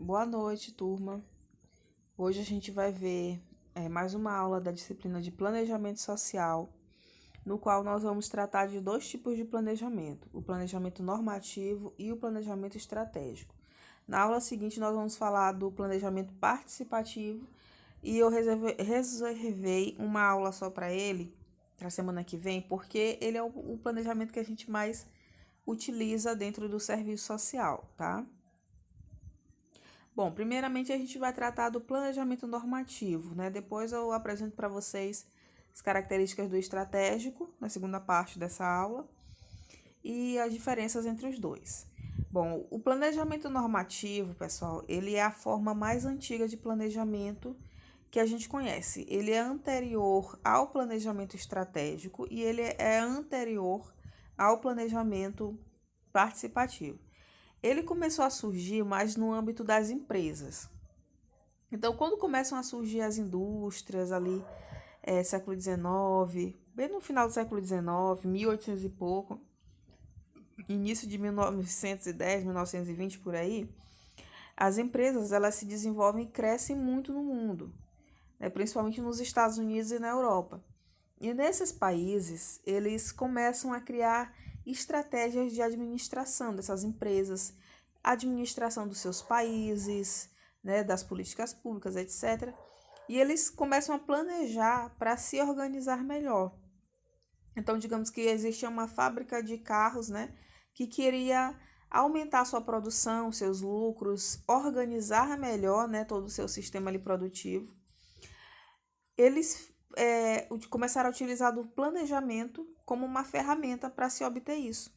Boa noite, turma. Hoje a gente vai ver mais uma aula da disciplina de Planejamento Social, no qual nós vamos tratar de dois tipos de planejamento, o planejamento normativo e o planejamento estratégico. Na aula seguinte, nós vamos falar do planejamento participativo e eu reservei uma aula só para ele, para a semana que vem, porque ele é o planejamento que a gente mais utiliza dentro do serviço social, tá? Bom, primeiramente a gente vai tratar do planejamento normativo, né? Depois eu apresento para vocês as características do estratégico, na segunda parte dessa aula, e as diferenças entre os dois. Bom, o planejamento normativo, pessoal, ele é a forma mais antiga de planejamento que a gente conhece. Ele é anterior ao planejamento estratégico e ele é anterior ao planejamento participativo. Ele começou a surgir mais no âmbito das empresas. Então, quando começam a surgir as indústrias ali, século XIX, bem no final do século XIX, 1800 e pouco, início de 1910, 1920 por aí, as empresas elas se desenvolvem e crescem muito no mundo, né, principalmente nos Estados Unidos e na Europa. E nesses países, eles começam a criar estratégias de administração dessas empresas, administração dos seus países, né, das políticas públicas, etc. E eles começam a planejar para se organizar melhor. Então, digamos que existia uma fábrica de carros, né, que queria aumentar sua produção, seus lucros, organizar melhor, né, todo o seu sistema ali produtivo. Eles começaram a utilizar do planejamento como uma ferramenta para se obter isso.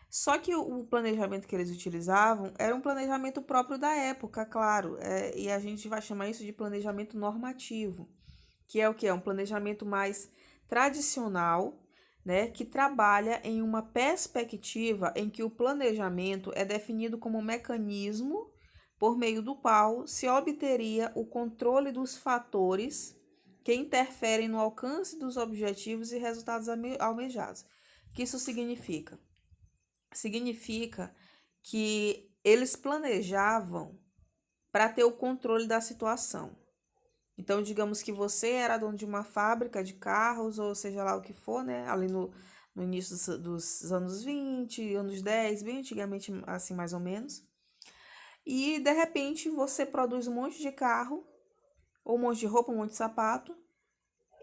Só que o planejamento que eles utilizavam era um planejamento próprio da época, claro, e a gente vai chamar isso de planejamento normativo, que é o que? É um planejamento mais tradicional, né, que trabalha em uma perspectiva em que o planejamento é definido como um mecanismo por meio do qual se obteria o controle dos fatores que interferem no alcance dos objetivos e resultados almejados. O que isso significa? Significa que eles planejavam para ter o controle da situação. Então, digamos que você era dono de uma fábrica de carros, ou seja lá o que for, né? Ali no início dos anos 20, anos 10, bem antigamente, assim mais ou menos. E de repente você produz um monte de carro, ou um monte de roupa, um monte de sapato,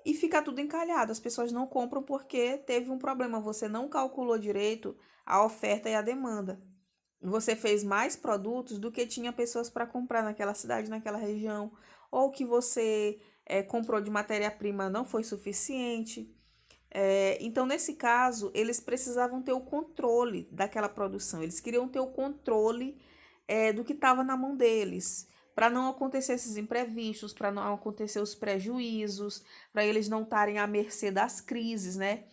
e fica tudo encalhado. As pessoas não compram porque teve um problema. Você não calculou direito a oferta e a demanda. Você fez mais produtos do que tinha pessoas para comprar naquela cidade, naquela região, ou que você comprou de matéria-prima não foi suficiente. Então, nesse caso, eles precisavam ter o controle daquela produção, eles queriam ter o controle do que estava na mão deles, para não acontecer esses imprevistos, para não acontecer os prejuízos, para eles não estarem à mercê das crises, né?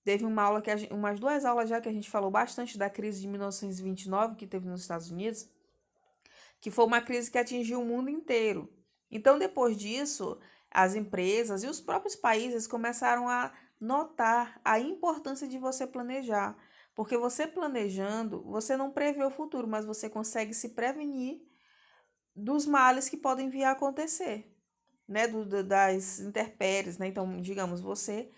Teve uma aula umas duas aulas já que a gente falou bastante da crise de 1929 que teve nos Estados Unidos, que foi uma crise que atingiu o mundo inteiro. Então, depois disso, as empresas e os próprios países começaram a notar a importância de você planejar, porque você planejando, você não prevê o futuro, mas você consegue se prevenir dos males que podem vir a acontecer, né, das intempéries, né? Então, digamos, você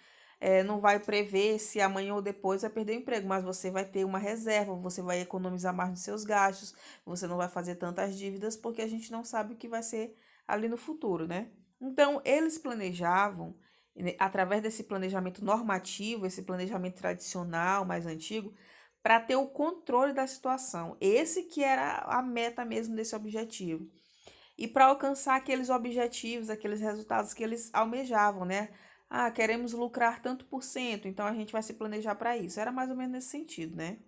não vai prever se amanhã ou depois vai perder o emprego, mas você vai ter uma reserva, você vai economizar mais nos seus gastos, você não vai fazer tantas dívidas, porque a gente não sabe o que vai ser ali no futuro, né? Então, eles planejavam, né, através desse planejamento normativo, esse planejamento tradicional, mais antigo, para ter o controle da situação. Esse que era a meta mesmo desse objetivo e para alcançar aqueles objetivos, aqueles resultados que eles almejavam, né? Ah, queremos lucrar tanto por cento, então a gente vai se planejar para isso. Era mais ou menos nesse sentido, né?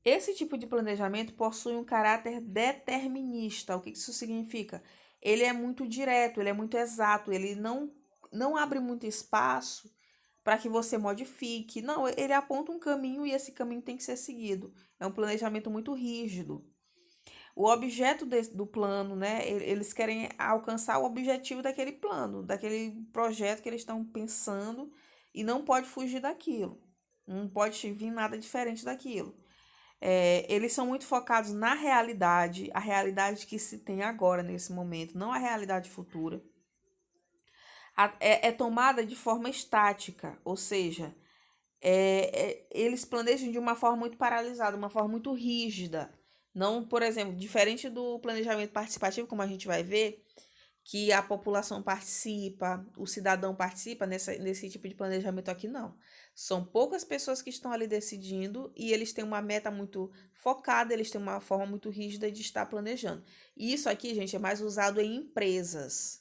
Esse tipo de planejamento possui um caráter determinista. O que isso significa? Ele é muito direto, ele é muito exato, ele não abre muito espaço para que você modifique. Não, ele aponta um caminho e esse caminho tem que ser seguido. É um planejamento muito rígido. O objeto do plano, né? Eles querem alcançar o objetivo daquele plano, daquele projeto que eles estão pensando e não pode fugir daquilo. Não pode vir nada diferente daquilo. Eles são muito focados na realidade, a realidade que se tem agora, nesse momento, não a realidade futura. É tomada de forma estática, ou seja, eles planejam de uma forma muito paralisada, uma forma muito rígida. Não, por exemplo, diferente do planejamento participativo, como a gente vai ver, que a população participa, o cidadão participa nesse tipo de planejamento aqui, não. São poucas pessoas que estão ali decidindo e eles têm uma meta muito focada, eles têm uma forma muito rígida de estar planejando. E isso aqui, gente, é mais usado em empresas,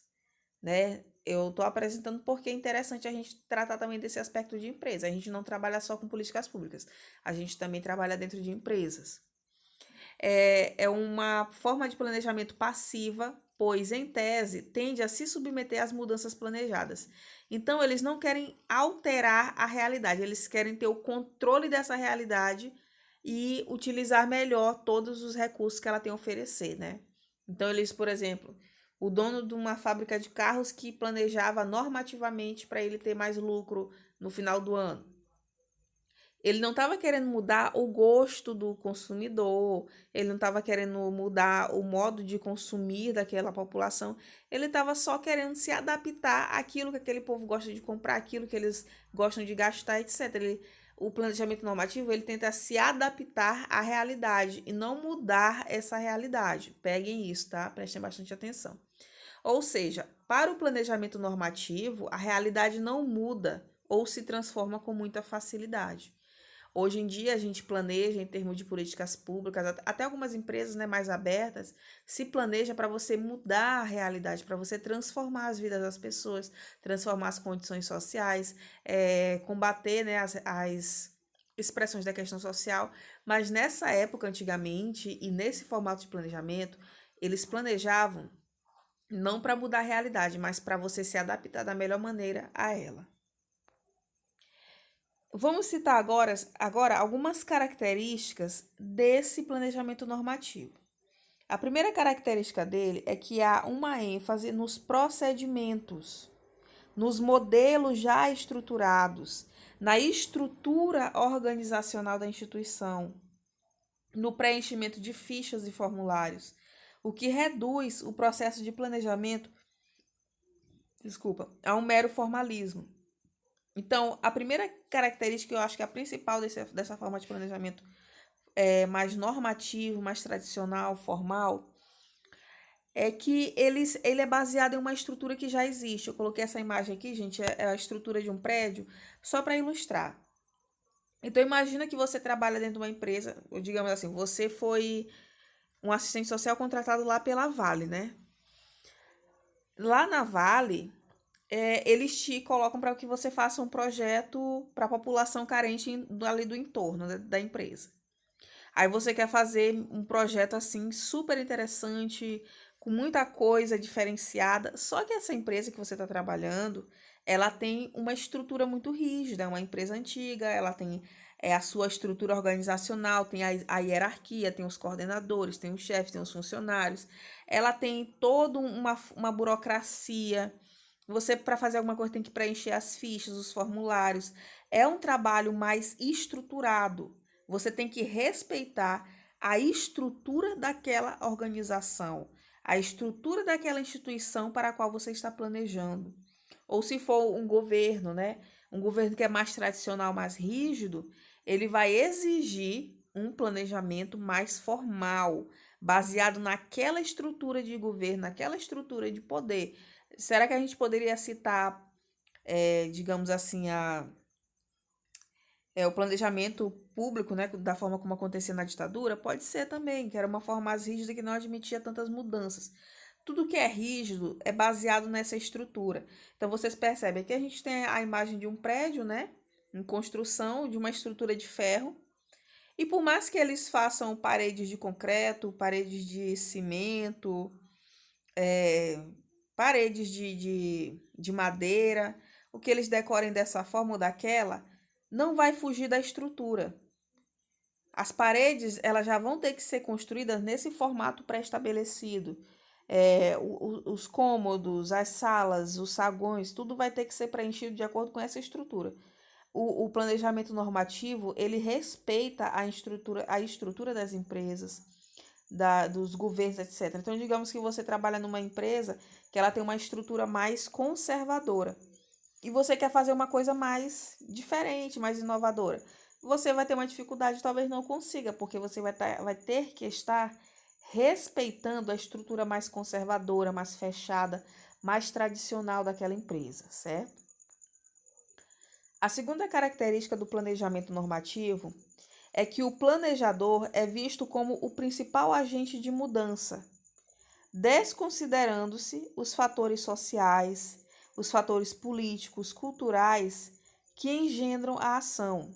né? Eu estou apresentando porque é interessante a gente tratar também desse aspecto de empresa. A gente não trabalha só com políticas públicas, a gente também trabalha dentro de empresas. É uma forma de planejamento passiva, pois, em tese, tende a se submeter às mudanças planejadas. Então, eles não querem alterar a realidade, eles querem ter o controle dessa realidade e utilizar melhor todos os recursos que ela tem a oferecer, né? Então, eles, por exemplo, o dono de uma fábrica de carros que planejava normativamente para ele ter mais lucro no final do ano. Ele não estava querendo mudar o gosto do consumidor, ele não estava querendo mudar o modo de consumir daquela população, ele estava só querendo se adaptar àquilo que aquele povo gosta de comprar, aquilo que eles gostam de gastar, etc. O planejamento normativo, ele tenta se adaptar à realidade e não mudar essa realidade. Peguem isso, tá? Prestem bastante atenção. Ou seja, para o planejamento normativo, a realidade não muda ou se transforma com muita facilidade. Hoje em dia, a gente planeja em termos de políticas públicas, até algumas empresas, né, mais abertas, se planeja para você mudar a realidade, para você transformar as vidas das pessoas, transformar as condições sociais, combater, né, as expressões da questão social. Mas nessa época, antigamente, e nesse formato de planejamento, eles planejavam não para mudar a realidade, mas para você se adaptar da melhor maneira a ela. Vamos citar agora algumas características desse planejamento normativo. A primeira característica dele é que há uma ênfase nos procedimentos, nos modelos já estruturados, na estrutura organizacional da instituição, no preenchimento de fichas e formulários, o que reduz o processo de planejamento, a um mero formalismo. Então, a primeira característica, eu acho que é a principal dessa forma de planejamento mais normativo, mais tradicional, formal, é que ele é baseado em uma estrutura que já existe. Eu coloquei essa imagem aqui, gente, é a estrutura de um prédio, só para ilustrar. Então, imagina que você trabalha dentro de uma empresa, ou digamos assim, você foi um assistente social contratado lá pela Vale, né? Lá na Vale, eles te colocam para que você faça um projeto para a população carente ali do entorno, né, da empresa. Aí você quer fazer um projeto assim super interessante, com muita coisa diferenciada. Só que essa empresa que você está trabalhando, ela tem uma estrutura muito rígida, é uma empresa antiga, ela tem a sua estrutura organizacional, tem a hierarquia, tem os coordenadores, tem os chefes, tem os funcionários. Ela tem toda uma burocracia. Você, para fazer alguma coisa, tem que preencher as fichas, os formulários. É um trabalho mais estruturado. Você tem que respeitar a estrutura daquela organização, a estrutura daquela instituição para a qual você está planejando. Ou se for um governo, né? Um governo que é mais tradicional, mais rígido, ele vai exigir um planejamento mais formal, baseado naquela estrutura de governo, naquela estrutura de poder. Será que a gente poderia citar, digamos assim, o planejamento público, né, da forma como acontecia na ditadura? Pode ser também, que era uma forma mais rígida que não admitia tantas mudanças. Tudo que é rígido é baseado nessa estrutura. Então vocês percebem que a gente tem a imagem de um prédio, né, em construção, de uma estrutura de ferro. E por mais que eles façam paredes de concreto, paredes de cimento, é, paredes de madeira, o que eles decorem dessa forma ou daquela, não vai fugir da estrutura. As paredes, elas já vão ter que ser construídas nesse formato pré-estabelecido. Os cômodos, as salas, os saguões, tudo vai ter que ser preenchido de acordo com essa estrutura. O planejamento normativo, ele respeita a estrutura das empresas, dos governos, etc. Então, digamos que você trabalha numa empresa que ela tem uma estrutura mais conservadora e você quer fazer uma coisa mais diferente, mais inovadora. Você vai ter uma dificuldade, talvez não consiga, porque você vai ter que estar respeitando a estrutura mais conservadora, mais fechada, mais tradicional daquela empresa, certo? A segunda característica do planejamento normativo é que o planejador é visto como o principal agente de mudança, desconsiderando-se os fatores sociais, os fatores políticos, culturais que engendram a ação.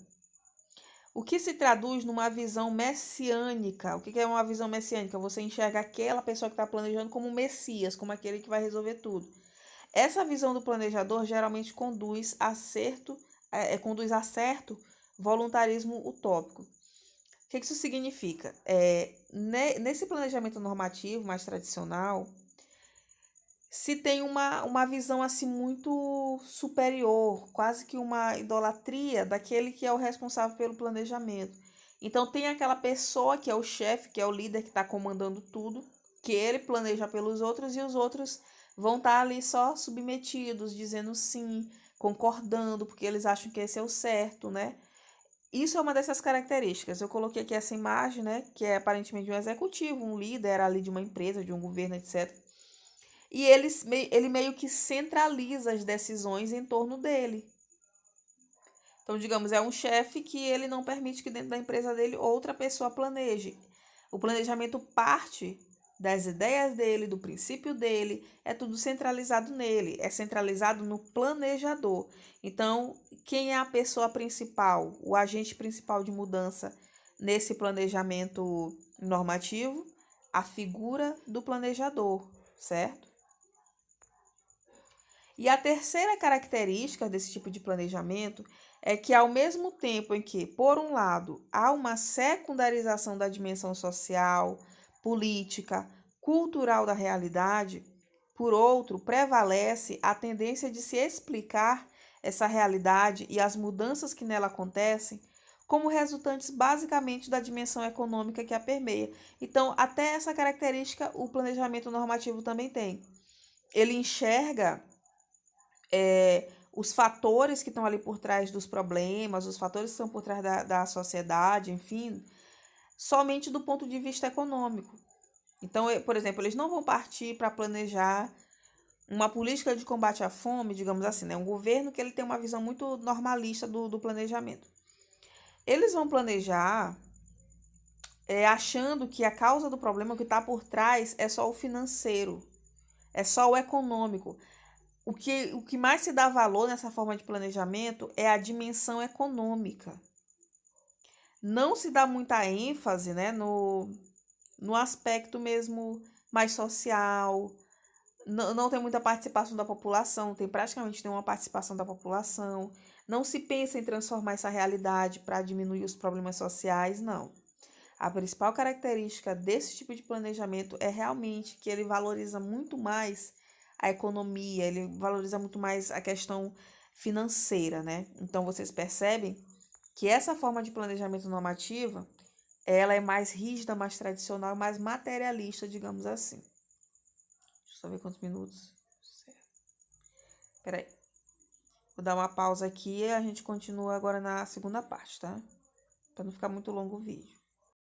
O que se traduz numa visão messiânica. O que é uma visão messiânica? Você enxerga aquela pessoa que está planejando como um Messias, como aquele que vai resolver tudo. Essa visão do planejador geralmente conduz a certo voluntarismo utópico. O que isso significa? Nesse planejamento normativo mais tradicional, se tem uma visão assim muito superior, quase que uma idolatria daquele que é o responsável pelo planejamento. Então tem aquela pessoa que é o chefe, que é o líder que está comandando tudo, que ele planeja pelos outros e os outros vão estar ali só submetidos, dizendo sim, concordando, porque eles acham que esse é o certo, né? Isso é uma dessas características. Eu coloquei aqui essa imagem, né, que é aparentemente um executivo, um líder ali de uma empresa, de um governo, etc. E ele meio que centraliza as decisões em torno dele. Então, digamos, é um chefe que ele não permite que dentro da empresa dele outra pessoa planeje. O planejamento parte das ideias dele, do princípio dele, é tudo centralizado nele, é centralizado no planejador. Então, quem é a pessoa principal, o agente principal de mudança nesse planejamento normativo? A figura do planejador, certo? E a terceira característica desse tipo de planejamento é que, ao mesmo tempo em que, por um lado, há uma secundarização da dimensão social, política, cultural da realidade, por outro, prevalece a tendência de se explicar essa realidade e as mudanças que nela acontecem como resultantes basicamente da dimensão econômica que a permeia. Então, até essa característica o planejamento normativo também tem. Ele enxerga os fatores que estão ali por trás dos problemas, os fatores que estão por trás da sociedade, enfim, somente do ponto de vista econômico. Então, por exemplo, eles não vão partir para planejar uma política de combate à fome, digamos assim, né? Um governo que ele tem uma visão muito normalista do planejamento. Eles vão planejar achando que a causa do problema que está por trás é só o financeiro, é só o econômico. O que mais se dá valor nessa forma de planejamento é a dimensão econômica. Não se dá muita ênfase, né, no aspecto mesmo mais social. Não tem muita participação da população, tem praticamente nenhuma participação da população. Não se pensa em transformar essa realidade para diminuir os problemas sociais, não. A principal característica desse tipo de planejamento é realmente que ele valoriza muito mais a economia, ele valoriza muito mais a questão financeira, né? Então vocês percebem que essa forma de planejamento normativa, ela é mais rígida, mais tradicional, mais materialista, digamos assim. Deixa eu só ver quantos minutos. Certo. Peraí. Vou dar uma pausa aqui e a gente continua agora na segunda parte, tá? Para não ficar muito longo o vídeo.